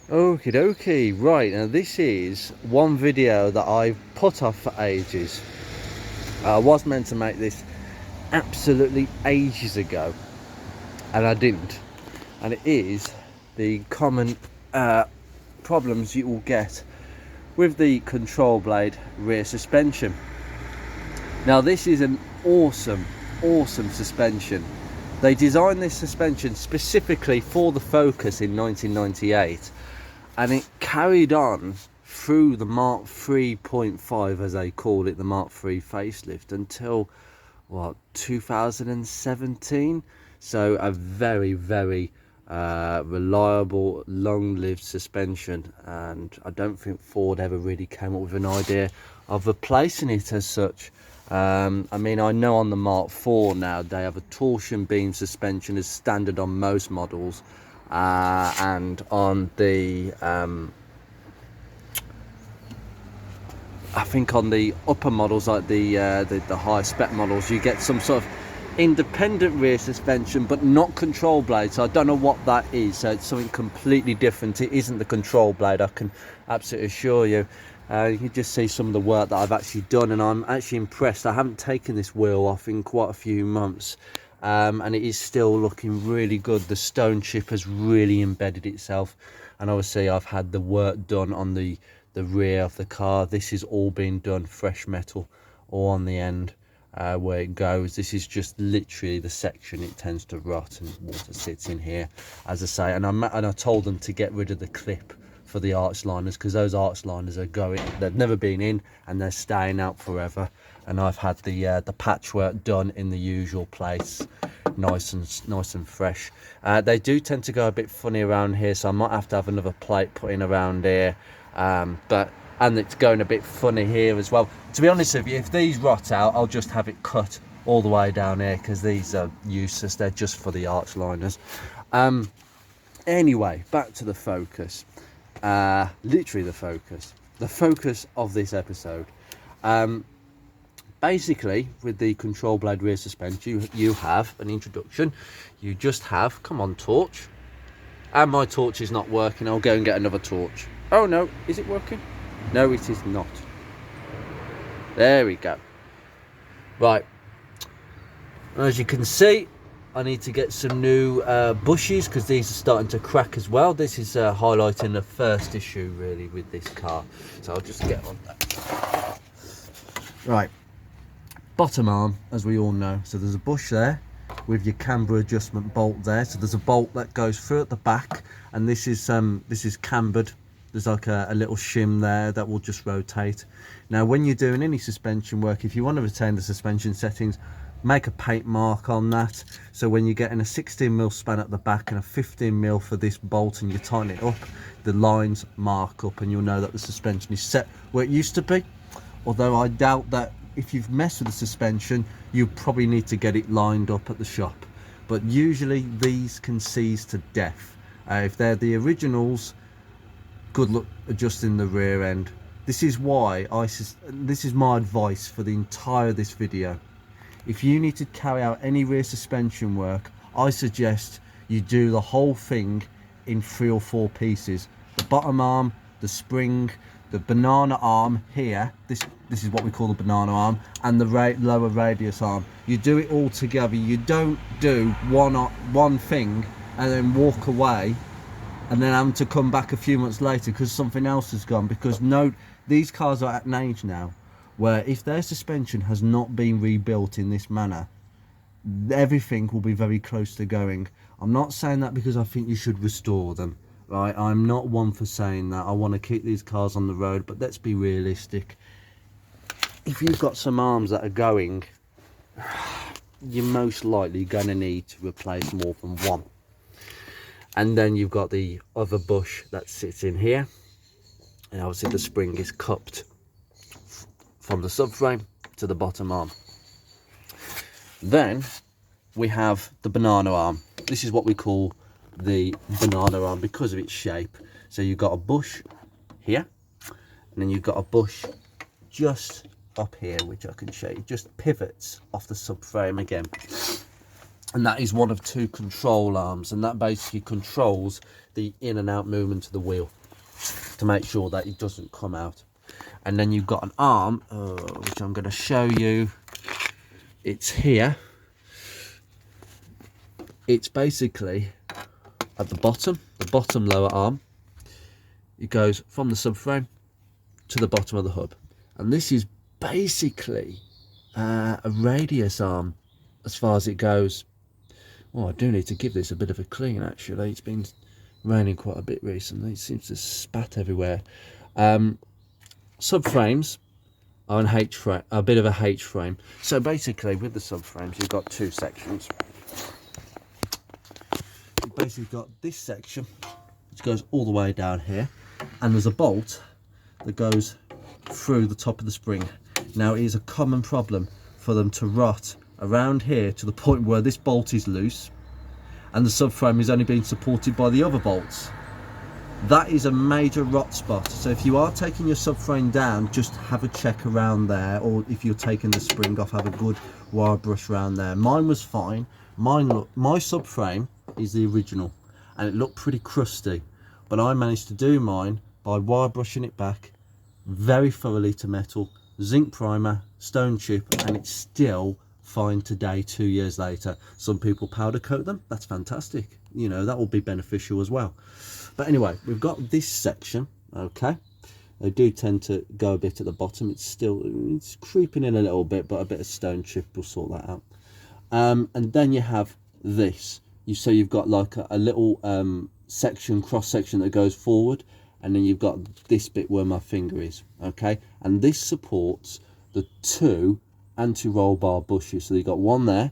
Okie dokie, right, now this is one video that I've put off for ages. I was meant to make this absolutely ages ago, and I didn't. And it is the common problems you will get with the control blade rear suspension. Now this is an awesome suspension. They designed this suspension specifically for the Focus in 1998, and it carried on through the Mark 3.5, as they call it, the Mark 3 facelift, until what, 2017. So a very reliable, long-lived suspension, and I don't think Ford ever really came up with an idea of replacing it as such. I mean, I know on the Mark IV now they have a torsion beam suspension as standard on most models, and on the I think on the upper models, like the high spec models, you get some sort of independent rear suspension but not control blade. So I don't know what that is, so it's something completely different. It isn't the control blade, I can absolutely assure you. You can just see some of the work that I've actually done, and I'm actually impressed. I haven't taken this wheel off in quite a few months, and it is still looking really good. The stone chip has really embedded itself, and obviously I've had the work done on the rear of the car. This is all being done fresh metal, all on the end where it goes. This is just literally the section it tends to rot, and water sits in here, as I say. And I told them to get rid of the clip for the arch liners, because those arch liners are going, they've never been in and they're staying out forever. And I've had the patchwork done in the usual place, nice and fresh. They do tend to go a bit funny around here, so I might have to have another plate put in around here. And it's going a bit funny here as well. To be honest with you, if these rot out, I'll just have it cut all the way down here, because these are useless. They're just for the arch liners. Anyway, back to the Focus. Literally the focus of this episode. Basically, with the control blade rear suspension, you have an introduction. You just have, come on, torch. And my torch is not working. I'll go and get another torch. Oh no, is it working? No, it is not. There we go. Right, as you can see, I need to get some new bushes, because these are starting to crack as well. This is highlighting the first issue really with this car, so I'll just get on that. Right, bottom arm, as we all know, so there's a bush there with your camber adjustment bolt there. So there's a bolt that goes through at the back, and this is cambered. There's like a little shim there that will just rotate. Now when you're doing any suspension work, if you want to retain the suspension settings, make a paint mark on that, so when you're getting a 16mm span at the back and a 15mm for this bolt and you tighten it up, the lines mark up and you'll know that the suspension is set where it used to be. Although I doubt that if you've messed with the suspension, you probably need to get it lined up at the shop, but usually these can seize to death. If they're the originals, good luck adjusting the rear end. This is why this is my advice for the entire this video. If you need to carry out any rear suspension work, I suggest you do the whole thing in 3 or 4 pieces. The bottom arm, the spring, the banana arm here, this is what we call the banana arm, and the lower radius arm. You do it all together. You don't do one thing and then walk away and then having to come back a few months later because something else has gone. Because no, these cars are at an age now where if their suspension has not been rebuilt in this manner, everything will be very close to going. I'm not saying that because I think you should restore them, right? I'm not one for saying that. I want to keep these cars on the road, but let's be realistic. If you've got some arms that are going, you're most likely going to need to replace more than one. And then you've got the other bush that sits in here, and obviously the spring is cupped from the subframe to the bottom arm. Then we have the banana arm. This is what we call the banana arm because of its shape. So you've got a bush here, and then you've got a bush just up here, which I can show you, just pivots off the subframe again. and that is one of 2 control arms, and that basically controls the in and out movement of the wheel to make sure that it doesn't come out. And then you've got an arm, which I'm going to show you. It's here. It's basically at the bottom lower arm. It goes from the subframe to the bottom of the hub, and this is basically a radius arm as far as it goes. Oh, I do need to give this a bit of a clean, actually. It's been raining quite a bit recently. It seems to spat everywhere. Subframes are an H frame, a bit of a H frame. So basically, with the subframes, you've got 2 sections. You've basically got this section, which goes all the way down here, and there's a bolt that goes through the top of the spring. Now, it is a common problem for them to rot around here to the point where this bolt is loose and the subframe is only being supported by the other bolts. That is a major rot spot. So if you are taking your subframe down, just have a check around there, or if you're taking the spring off, have a good wire brush around there. Mine was fine. My subframe is the original and it looked pretty crusty, but I managed to do mine by wire brushing it back very thoroughly to metal, zinc primer, stone chip, and it's still fine today, 2 years later. Some people powder coat them. That's fantastic. You know, that will be beneficial as well. But anyway, we've got this section. Okay, they do tend to go a bit at the bottom. It's creeping in a little bit, but a bit of stone chip will sort that out. And then you have this. So you've got like a little section, cross section that goes forward, and then you've got this bit where my finger is. Okay, and this supports the 2 anti-roll bar bushes. So you've got one there,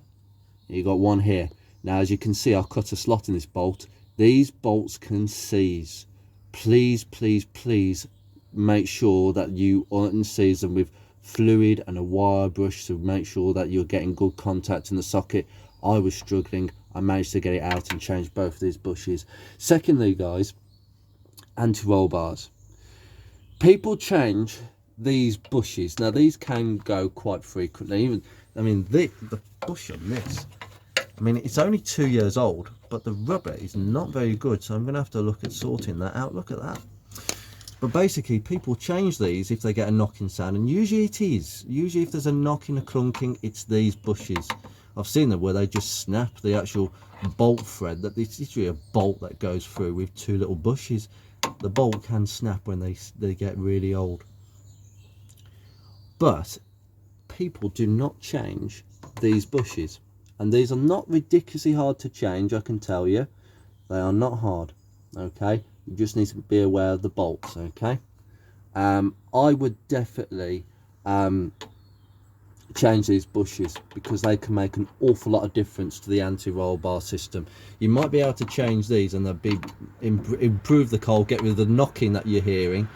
you've got one here. Now, as you can see, I've cut a slot in this bolt. These bolts can seize. Please, please, please make sure that you unseize them with fluid and a wire brush to make sure that you're getting good contact in the socket. I was struggling. I managed to get it out and change both these bushes. Secondly, guys, anti-roll bars. People change these bushes. Now, these can go quite frequently. Even, I mean, the bush on this, I mean, it's only 2 years old, but the rubber is not very good, so I'm going to have to look at sorting that out. Look at that. But basically, people change these if they get a knocking sound, and usually it is. Usually if there's a knocking, a clunking, it's these bushes. I've seen them where they just snap the actual bolt thread. That it's literally a bolt that goes through with 2 little bushes. The bolt can snap when they get really old. But people do not change these bushes. And these are not ridiculously hard to change, I can tell you. They are not hard, okay? You just need to be aware of the bolts, okay? I would definitely change these bushes because they can make an awful lot of difference to the anti-roll bar system. You might be able to change these and they'll improve the cold, get rid of the knocking that you're hearing.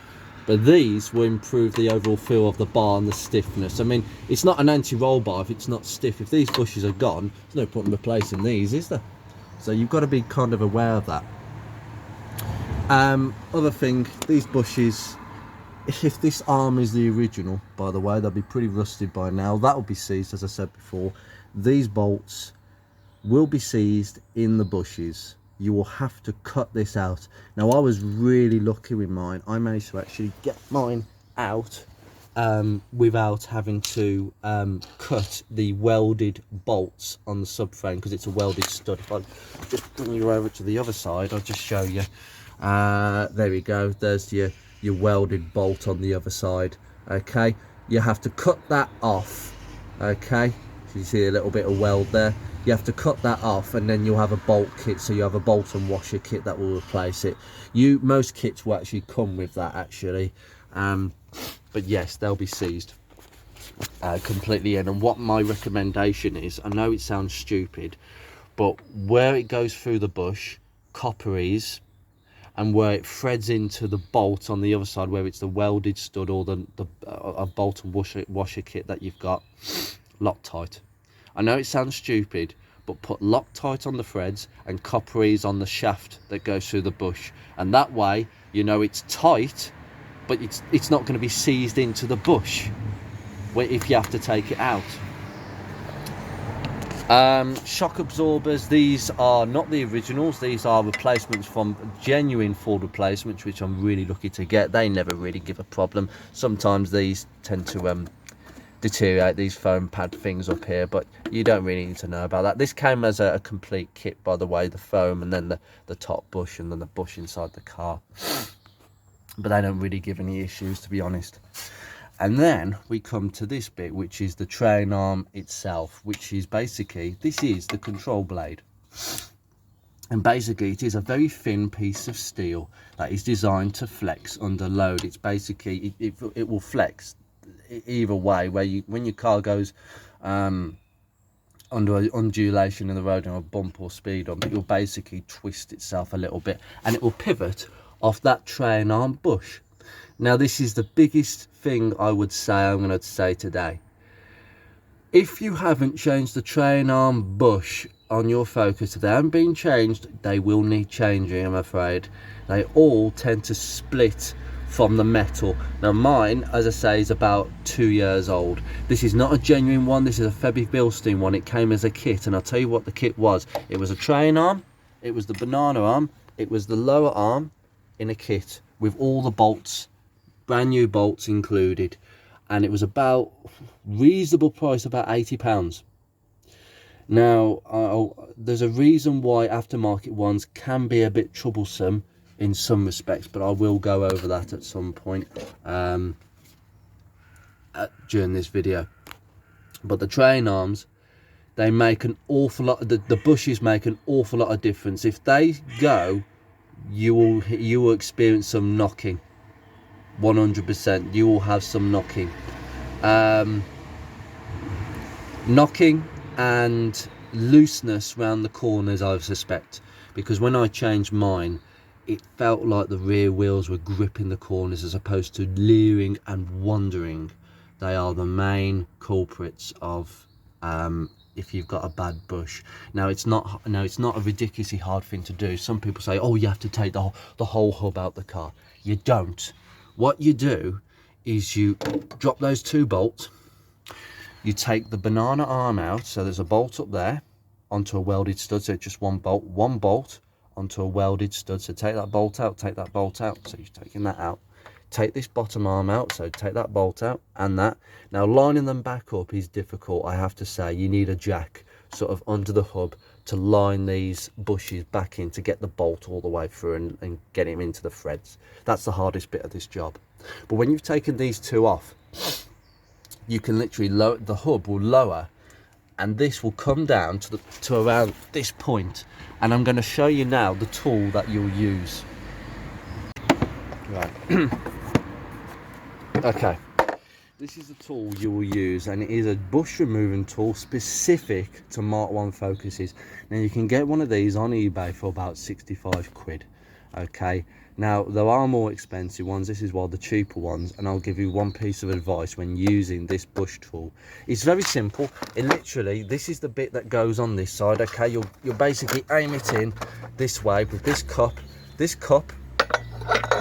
But these will improve the overall feel of the bar and the stiffness. I mean, it's not an anti-roll bar if it's not stiff. If these bushes are gone, there's no point in replacing these, is there? So you've got to be kind of aware of that. Other thing, these bushes, if this arm is the original, by the way, they'll be pretty rusted by now. That will be seized, as I said before. These bolts will be seized in the bushes. You will have to cut this out. Now, I was really lucky with mine. I managed to actually get mine out without having to cut the welded bolts on the subframe, because it's a welded stud. If I just bring you over to the other side, I'll just show you. There we go. There's your welded bolt on the other side. Okay, you have to cut that off. Okay, so you see a little bit of weld there. You have to cut that off, and then you'll have a bolt kit. So you have a bolt and washer kit that will replace it. Most kits will actually come with that, actually. But yes, they'll be seized completely in. And what my recommendation is, I know it sounds stupid, but where it goes through the bush, copperies, and where it threads into the bolt on the other side, where it's the welded stud or the bolt and washer kit that you've got, Loctite. I know it sounds stupid, but put Loctite on the threads and copperies on the shaft that goes through the bush, and that way you know it's tight, but it's not going to be seized into the bush if you have to take it out. Shock absorbers, these are not the originals, these are replacements from genuine Ford replacements, which I'm really lucky to get. They never really give a problem. Sometimes these tend to deteriorate, these foam pad things up here, but you don't really need to know about that. This came as a complete kit, by the way, the foam and then the top bush and then the bush inside the car, but they don't really give any issues, to be honest. And then we come to this bit, which is the train arm itself, which is basically, this is the control blade. And basically it is a very thin piece of steel that is designed to flex under load. It's basically, it will flex either way, where when your car goes under an undulation in the road, on a bump or speed bump, it will basically twist itself a little bit and it will pivot off that train arm bush. Now this is the biggest thing I would say I'm going to say today. If you haven't changed the train arm bush on your Focus, if they haven't been changed, they will need changing, I'm afraid. They all tend to split from the metal. Now mine, as I say, is about 2 years old. This is not a genuine one, this is a Febby Bilstein one. It came as a kit, and I'll tell you what the kit was. It was a train arm, it was the banana arm, it was the lower arm in a kit with all the bolts, brand new bolts included, and it was about reasonable price, about £80. Now there's a reason why aftermarket ones can be a bit troublesome in some respects, but I will go over that at some point during this video. But the train arms, they make an awful lot, the bushes make an awful lot of difference. If they go, you will experience some knocking. 100%, you will have some knocking, and looseness around the corners, I suspect, because when I changed mine, it felt like the rear wheels were gripping the corners as opposed to leering and wandering. They are the main culprits of if you've got a bad bush. Now it's not a ridiculously hard thing to do. Some people say, oh, you have to take the whole hub out the car. You don't. What you do is you drop those 2 bolts, you take the banana arm out, so there's a bolt up there onto a welded stud, so it's just one bolt onto a welded stud. So take that bolt out, take that bolt out, so you're taking that out. Take this bottom arm out, so take that bolt out and that. Now lining them back up is difficult, I have to say. You need a jack sort of under the hub to line these bushes back in to get the bolt all the way through and get him into the threads. That's the hardest bit of this job. But when you've taken these 2 off, you can literally lower, the hub will lower, and this will come down to around this point. And I'm going to show you now the tool that you'll use. Right. Okay, this is the tool you will use, and it is a bush removing tool specific to Mark 1 Focuses. Now you can get one of these on eBay for about 65 quid. Okay, now there are more expensive ones, this is one of the cheaper ones, and I'll give you one piece of advice when using this bush tool. It's very simple. It literally, this is the bit that goes on this side. Okay, you'll basically aim it in this way with this cup will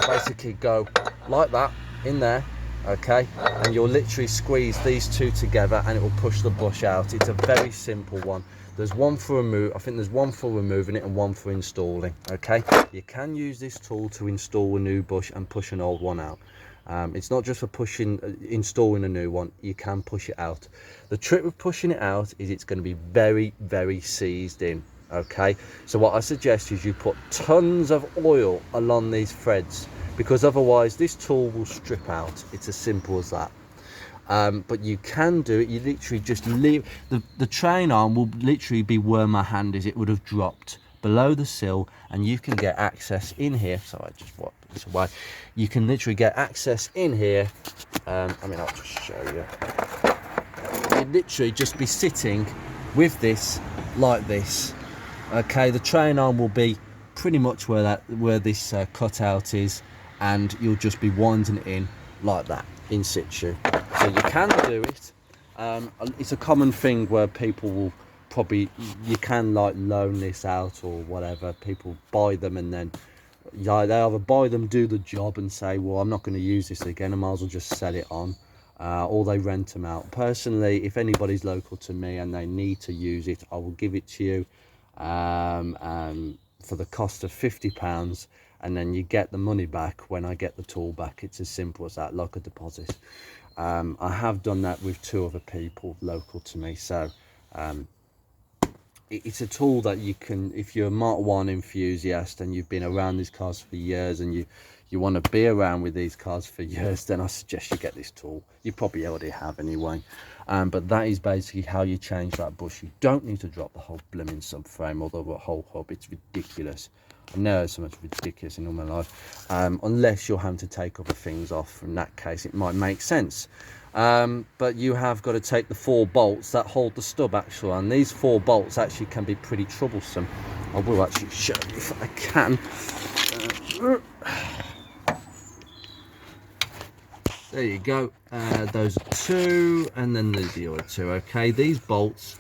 basically go like that in there. Okay, and you'll literally squeeze these 2 together and it will push the bush out. It's a very simple one. There's one for I think there's one for removing it and one for installing. Okay, you can use this tool to install a new bush and push an old one out. It's not just for installing a new one, you can push it out. The trick with pushing it out is it's going to be very, very seized in. Okay, so what I suggest is you put tons of oil along these threads, because otherwise this tool will strip out. It's as simple as that. But you can do it, you literally just leave the train arm will literally be where my hand is. It would have dropped below the sill, and you can get access in here. So I just wipe this away. You can literally get access in here. I mean, I'll just show you. You'd literally just be sitting with this like this. Okay, the train arm will be pretty much where this cutout is, and you'll just be winding it in like that in situ. So you can do it. It's a common thing where people will probably, you can like loan this out or whatever. People buy them and then they either buy them, do the job and say, well, I'm not going to use this again, I might as well just sell it on. or they rent them out. Personally, if anybody's local to me and they need to use it, I will give it to you for the cost of £50, and then you get the money back when I get the tool back. It's as simple as that, like a deposit. I have done that with 2 other people local to me, so it's a tool that you can, if you're a Mark 1 enthusiast and you've been around these cars for years and you want to be around with these cars for years, then I suggest you get this tool. You probably already have anyway, but that is basically how you change that bush. You don't need to drop the whole blooming subframe or the whole hub. It's ridiculous. I've never heard so much ridiculous in all my life, unless you're having to take other things off. In that case, it might make sense. But you have got to take the 4 bolts that hold the stub actually, and these 4 bolts actually can be pretty troublesome. I will actually show you if I can. There you go. Those are 2, and then there's the other 2. Okay, these bolts,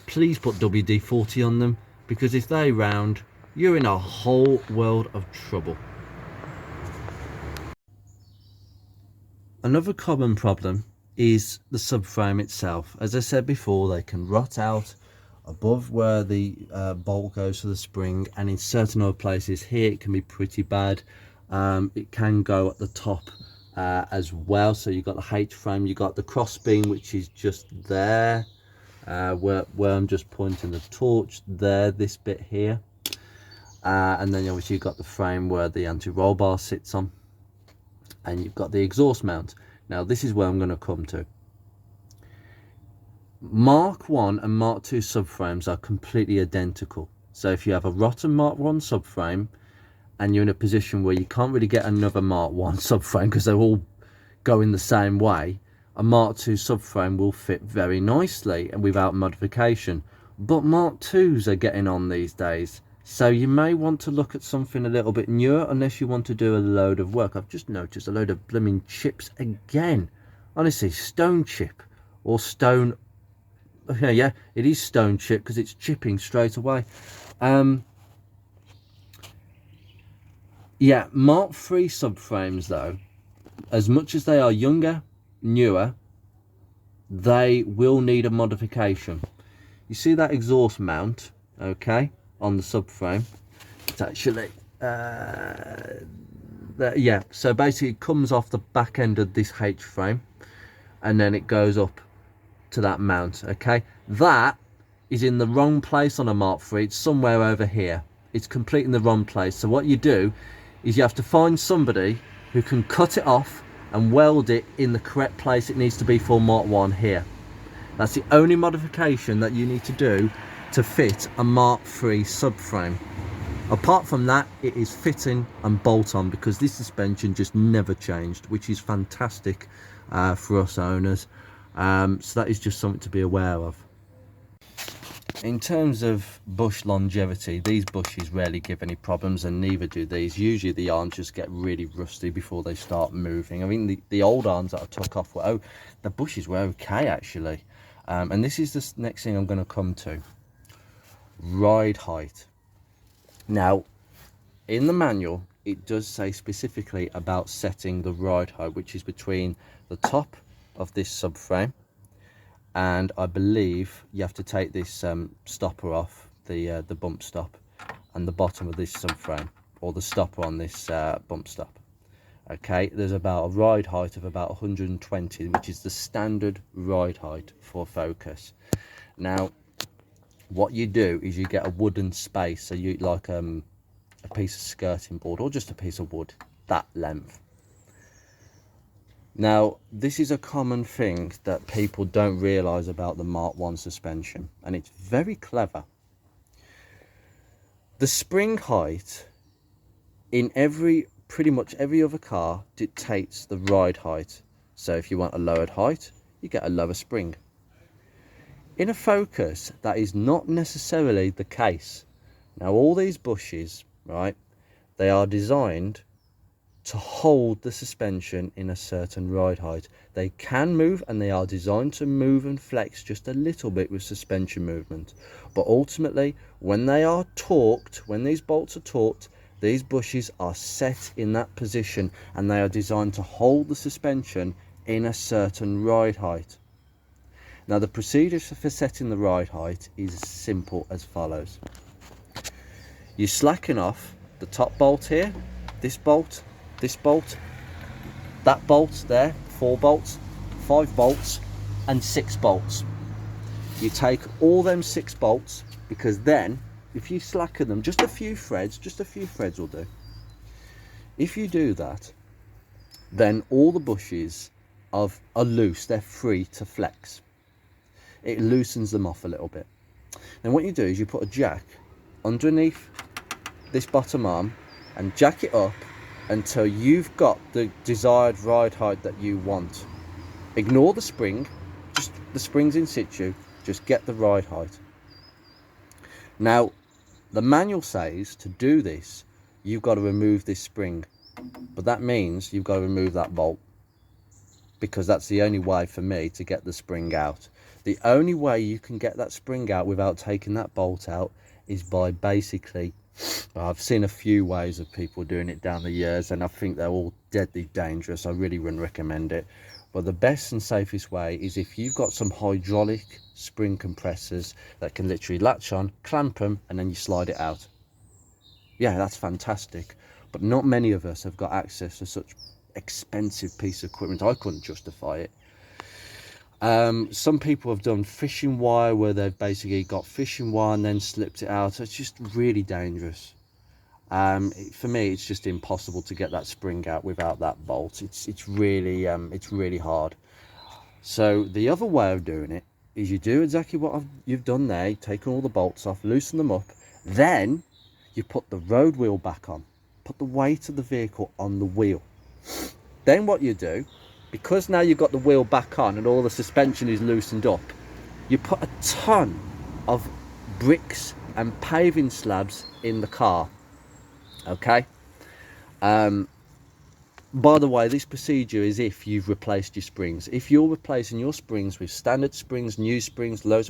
please put WD-40 on them, because if they round, you're in a whole world of trouble. Another common problem is the subframe itself. As I said before, they can rot out above where the bolt goes to the spring, and in certain other places here it can be pretty bad. It can go at the top as well. So you've got the H frame, you've got the cross beam, which is just there where I'm just pointing the torch there, this bit here, and then obviously you've got the frame where the anti-roll bar sits on, and you've got the exhaust mount. Now this is where I'm going to come to. Mark 1 and Mark 2 subframes are completely identical. So if you have a rotten Mark 1 subframe and you're in a position where you can't really get another Mark 1 subframe because they're all going the same way, a Mark 2 subframe will fit very nicely and without modification. But Mark 2s are getting on these days, so you may want to look at something a little bit newer, unless you want to do a load of work. I've just noticed a load of blooming chips again. Honestly, stone chip or stone. Yeah, it is stone chip because it's chipping straight away. Yeah, Mark 3 subframes though, as much as they are younger, newer, they will need a modification. You see that exhaust mount, okay, on the subframe? It's actually yeah, so basically it comes off the back end of this H frame and then it goes up to that mount. Okay, that is in the wrong place on a Mark 3. It's somewhere over here. It's completely in the wrong place. So what you do is you have to find somebody who can cut it off and weld it in the correct place it needs to be for Mark 1 here. That's the only modification that you need to do to fit a Mark 3 subframe. Apart from that, it is fitting and bolt on, because this suspension just never changed, which is fantastic for us owners. So that is just something to be aware of. In terms of bush longevity, these bushes rarely give any problems, and neither do these. Usually the arms just get really rusty before they start moving. I mean, the old arms that I took off were, oh, the bushes were okay actually. And this is the next thing I'm going to come to. Ride height. Now, in the manual, it does say specifically about setting the ride height, which is between the top of this subframe, and I believe you have to take this stopper off, the bump stop, and the bottom of this subframe, or the stopper on this bump stop. Okay, there's about a ride height of about 120, which is the standard ride height for Focus. Now, what you do is you get a wooden space, so you like a piece of skirting board or just a piece of wood that length. Now, this is a common thing that people don't realize about the Mark 1 suspension, and it's very clever. The spring height in pretty much every other car dictates the ride height. So if you want a lowered height, you get a lower spring. In a Focus, that is not necessarily the case. Now, all these bushes, right, they are designed to hold the suspension in a certain ride height. They can move, and they are designed to move and flex just a little bit with suspension movement. But ultimately, when they are torqued, when these bolts are torqued, these bushes are set in that position, and they are designed to hold the suspension in a certain ride height. Now the procedure for setting the ride height is as simple as follows. You slacken off the top bolt here, this bolt, that bolt there, 4 bolts, 5 bolts and 6 bolts. You take all them 6 bolts, because then if you slacken them just a few threads will do. If you do that, then all the bushes are loose, they're free to flex. It loosens them off a little bit. Then what you do is you put a jack underneath this bottom arm and jack it up until you've got the desired ride height that you want. Ignore the spring, just the springs in situ, just get the ride height. Now the manual says to do this you've got to remove this spring, but that means you've got to remove that bolt, because that's the only way for me to get the spring out. The only way you can get that spring out without taking that bolt out is by basically, I've seen a few ways of people doing it down the years and I think they're all deadly dangerous. I really wouldn't recommend it. But the best and safest way is if you've got some hydraulic spring compressors that can literally latch on, clamp them, and then you slide it out. Yeah, that's fantastic. But not many of us have got access to such expensive piece of equipment. I couldn't justify it. Some people have done fishing wire where they've basically got fishing wire and then slipped it out. So it's just really dangerous. For me, it's just impossible to get that spring out without that bolt. It's really hard. So the other way of doing it is you do exactly what you've done there. You've taken all the bolts off, loosen them up, then you put the road wheel back on, put the weight of the vehicle on the wheel. Then what you do, because now you've got the wheel back on and all the suspension is loosened up, you put a ton of bricks and paving slabs in the car. Okay, by the way, this procedure is if you've replaced your springs. If you're replacing your springs with standard springs, new springs, loads,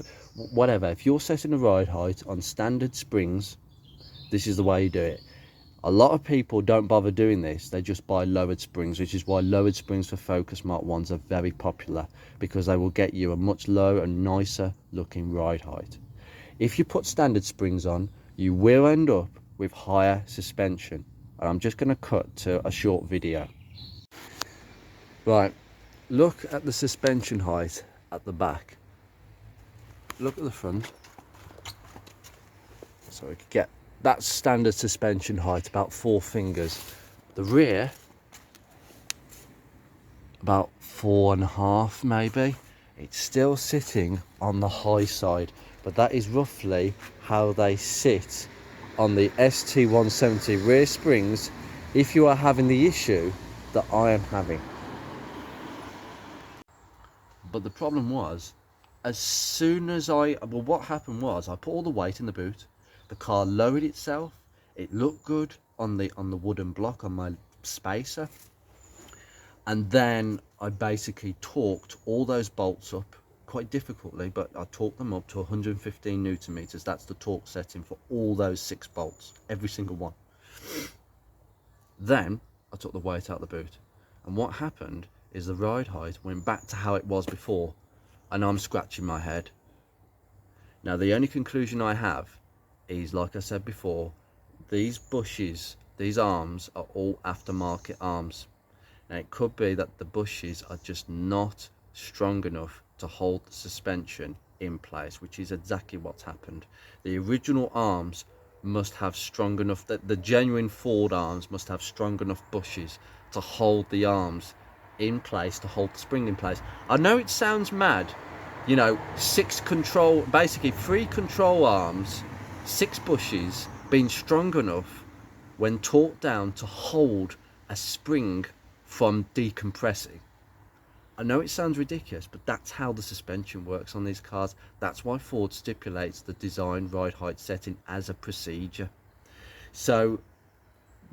whatever, if you're setting a ride height on standard springs, this is the way you do it. A lot of people don't bother doing this. They just buy lowered springs, which is why lowered springs for Focus Mark 1s are very popular, because they will get you a much lower and nicer looking ride height. If you put standard springs on, you will end up with higher suspension. And I'm just going to cut to a short video. Right, look at the suspension height at the back. Look at the front. So we could get that standard suspension height, about 4 fingers. The rear, about 4.5 maybe. It's still sitting on the high side, but that is roughly how they sit on the ST170 rear springs if you are having the issue that I am having. But the problem was, as soon as what happened was I put all the weight in the boot, the car lowered itself, it looked good on the wooden block on my spacer, and then I basically torqued all those bolts up quite difficultly, but I torqued them up to 115 Newton meters. That's the torque setting for all those 6 bolts, every single one. Then I took the weight out of the boot, and what happened is the ride height went back to how it was before, and I'm scratching my head. Now the only conclusion I have is, like I said before, these bushes, these arms are all aftermarket arms. Now it could be that the bushes are just not strong enough to hold the suspension in place, which is exactly what's happened. The original arms must have strong enough, that the genuine Ford arms must have strong enough bushes to hold the arms in place, to hold the spring in place. I know it sounds mad, you know, 6 control, basically 3 control arms, 6 bushes being strong enough when torqued down to hold a spring from decompressing. I know it sounds ridiculous, but that's how the suspension works on these cars. That's why Ford stipulates the design ride height setting as a procedure. So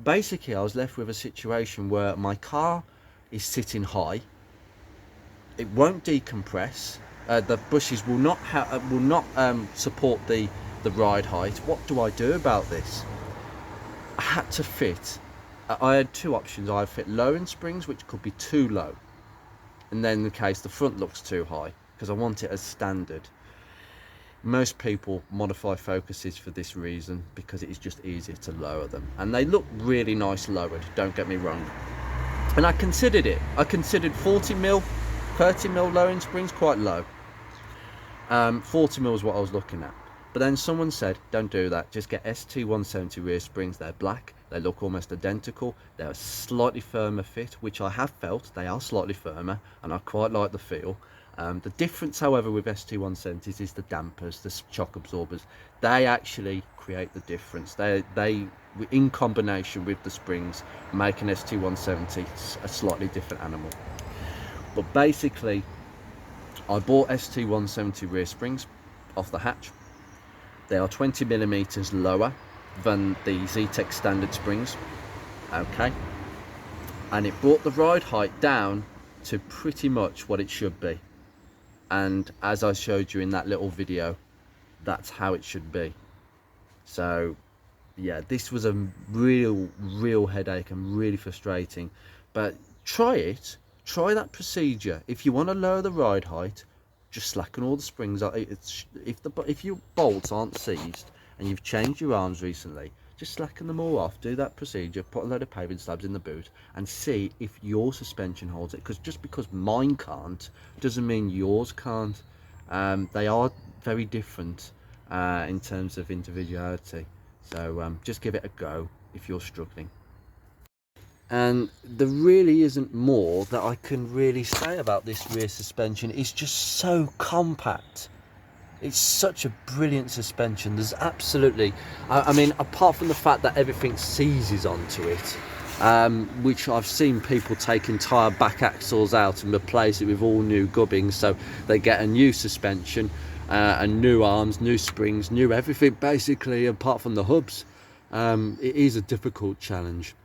basically I was left with a situation where my car is sitting high, it won't decompress, the bushes will not support the ride height. What do I do about this? I had to fit, I had 2 options. I fit low in springs, which could be too low, and then in the case the front looks too high, because I want it as standard. Most people modify Focuses for this reason, because it is just easier to lower them, and they look really nice lowered, don't get me wrong. And I considered it. I considered 40mm, 30mm lowering springs quite low. 40mm is what I was looking at. But then someone said, don't do that, just get ST170 rear springs. They're black, they look almost identical, they're a slightly firmer fit, which I have felt, they are slightly firmer, and I quite like the feel. The difference, however, with ST170s is the dampers, the shock absorbers. They actually create the difference. They in combination with the springs, make an ST170 a slightly different animal. But basically, I bought ST170 rear springs off the hatch. They are 20mm lower than the Zetec standard springs, okay, and it brought the ride height down to pretty much what it should be. And as I showed you in that little video, that's how it should be. So yeah, this was a real headache and really frustrating. But try that procedure. If you want to lower the ride height, just slacken all the springs. If your bolts aren't seized and you've changed your arms recently, just slacken them all off. Do that procedure, put a load of paving slabs in the boot, and see if your suspension holds it. Because just because mine can't doesn't mean yours can't. They are very different in terms of individuality. So just give it a go if you're struggling. And there really isn't more that I can really say about this rear suspension. It's just so compact. It's such a brilliant suspension. There's absolutely, I mean, apart from the fact that everything seizes onto it, which I've seen people take entire back axles out and replace it with all new gubbings, so they get a new suspension and new arms, new springs, new everything basically, apart from the hubs. It is a difficult challenge.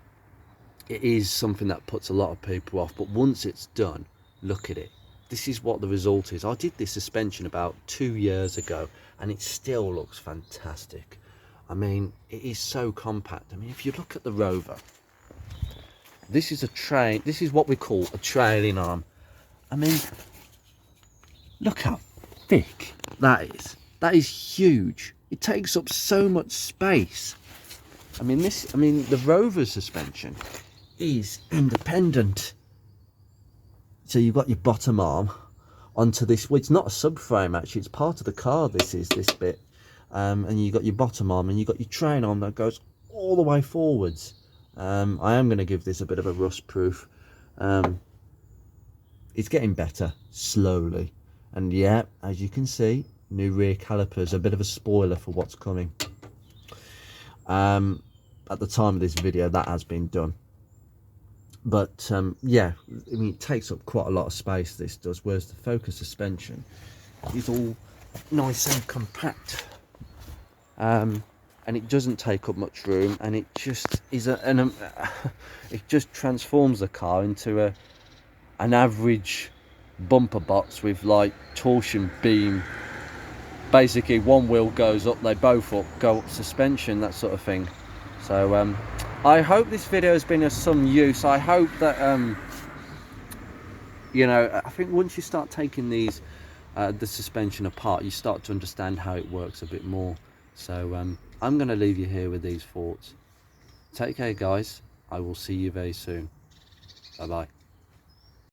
It is something that puts a lot of people off, but once it's done, look at it. This is what the result is. I did this suspension about 2 years ago and it still looks fantastic. I mean, it is so compact. I mean, if you look at the Rover, this is what we call a trailing arm. I mean, look how thick that is. That is huge. It takes up so much space. I mean, the Rover suspension is independent. So you've got your bottom arm onto this, well, it's not a subframe actually, it's part of the car, this bit, and you've got your bottom arm and you've got your train arm that goes all the way forwards. I am going to give this a bit of a rust proof. It's getting better slowly, and yeah, as you can see, new rear calipers, a bit of a spoiler for what's coming. At the time of this video, that has been done. But yeah, I mean, it takes up quite a lot of space, this does, whereas the Focus suspension is all nice and compact, and it doesn't take up much room, and it just is it just transforms the car into an average bumper box with like torsion beam. Basically, one wheel goes up, they both go up suspension, that sort of thing. So I hope this video has been of some use. I hope that you know, I think once you start taking these the suspension apart, you start to understand how it works a bit more. So I'm going to leave you here with these thoughts. Take care, guys. I will see you very soon. Bye bye.